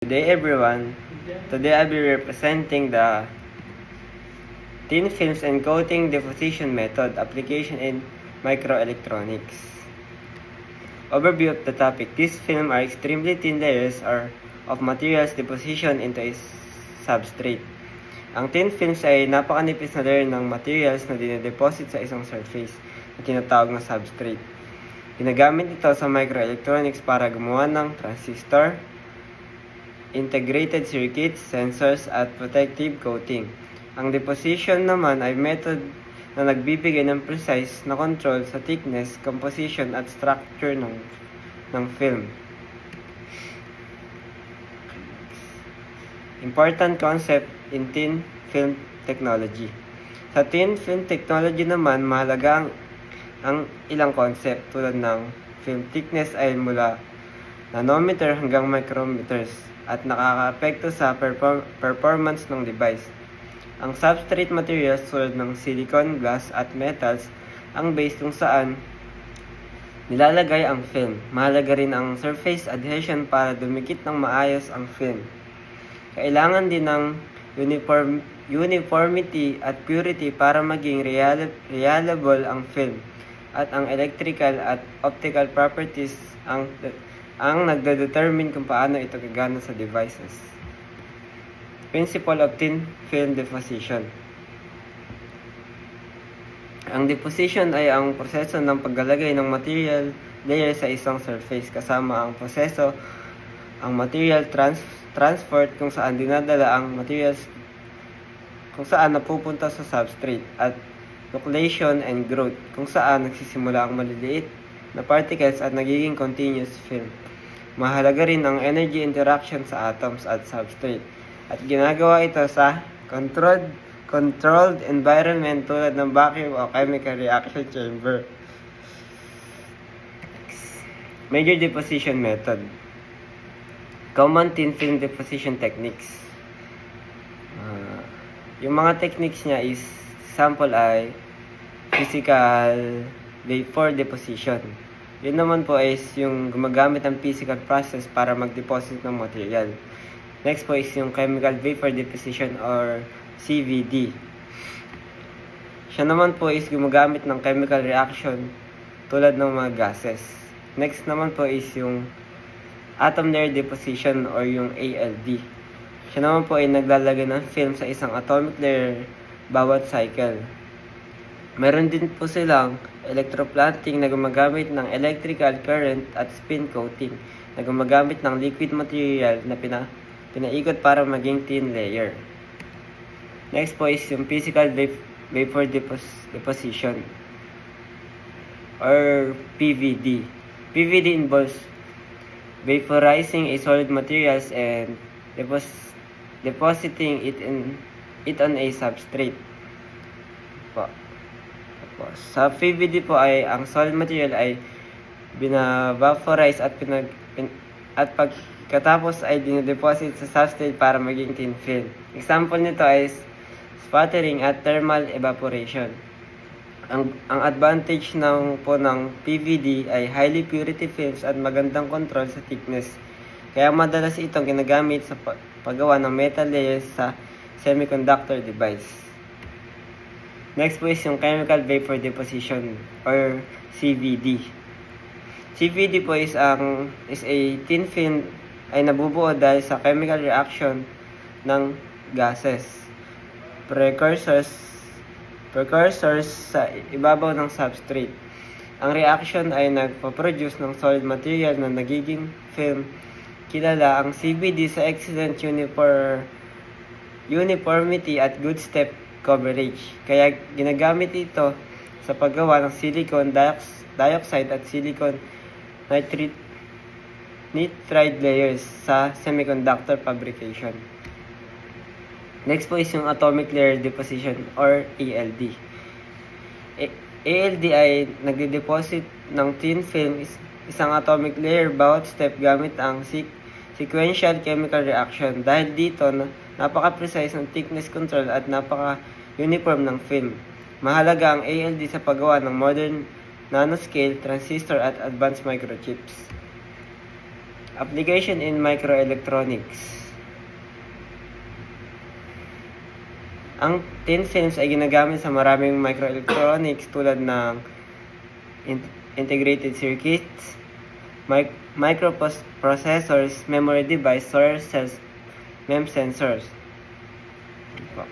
Today everyone, today I'll be representing the thin films and coating deposition method application in microelectronics. Overview of the topic. These films are extremely thin layers of materials deposition into a substrate. Ang thin films ay napakanipis na layer ng materials na dinedeposit sa isang surface na tinatawag na substrate. Ginagamit ito sa microelectronics para gumawa ng transistor, integrated circuits, sensors, at protective coating. Ang deposition naman ay method na nagbibigay ng precise na control sa thickness, composition, at structure ng film. Important concept in thin film technology. Sa thin film technology naman, mahalaga ang ilang concept tulad ng film thickness ay mula nanometer hanggang micrometers at nakakaapekto sa performance ng device. Ang substrate materials tulad ng silicon, glass at metals ang base kung saan nilalagay ang film. Mahalaga rin ang surface adhesion para dumikit ng maayos ang film. Kailangan din ng uniformity at purity para maging reliable ang film. At ang electrical at optical properties ang nagde-determine kung paano ito gagana sa devices. Principle of thin film deposition. Ang deposition ay ang proseso ng paglalagay ng material layer sa isang surface kasama ang proseso ang material transport kung saan dinadala ang materials kung saan napupunta sa substrate at nucleation and growth kung saan nagsisimula ang maliliit na particles at nagiging continuous film. Mahalaga rin ang energy interaction sa atoms at substrate at ginagawa ito sa controlled environment tulad ng vacuum o chemical reaction chamber. Major deposition method. Common thin film deposition techniques. Yung mga techniques niya is sample ay physical vapor deposition. Yun naman po is yung gumagamit ng physical process para mag-deposit ng material. Next po is yung chemical vapor deposition or CVD. Siya naman po is gumagamit ng chemical reaction tulad ng mga gases. Next naman po is yung atom layer deposition or yung ALD. Siya naman po ay naglalagay ng film sa isang atomic layer bawat cycle. Meron din po silang electroplanting na gumagamit ng electrical current at spin coating na gumagamit ng liquid material na pinaikot para maging thin layer. Next po is yung physical vapor deposition or PVD. PVD involves vaporizing a solid materials and depositing it on a substrate. Sa PVD po ay ang solid material ay binavaporize at pagkatapos ay dinedeposit sa substrate para maging thin film. Example nito ay sputtering at thermal evaporation. Ang advantage ng PVD ay highly purity films at magandang control sa thickness. Kaya madalas itong ginagamit sa paggawa ng metal layers sa semiconductor device. Next po is yung chemical vapor deposition or CVD. CVD po is a thin film ay nabubuo dahil sa chemical reaction ng gases, precursors sa ibabaw ng substrate. Ang reaction ay nagpo-produce ng solid material na nagiging film. Kilala ang CVD sa excellent uniformity at good step coverage. Kaya ginagamit ito sa paggawa ng silicon dioxide at silicon nitride layers sa semiconductor fabrication. Next po is yung atomic layer deposition or ALD. ALD ay nagde-deposit ng thin film isang atomic layer bawat step gamit ang sequential chemical reaction. Dahil dito, napaka-precise ng thickness control at napaka-uniform ng film. Mahalaga ang ALD sa paggawa ng modern nanoscale transistor at advanced microchips. Application in microelectronics. Ang thin films ay ginagamit sa maraming microelectronics tulad ng integrated circuits, microprocessors, memory device, source cells, MEMS sensors. Ito po.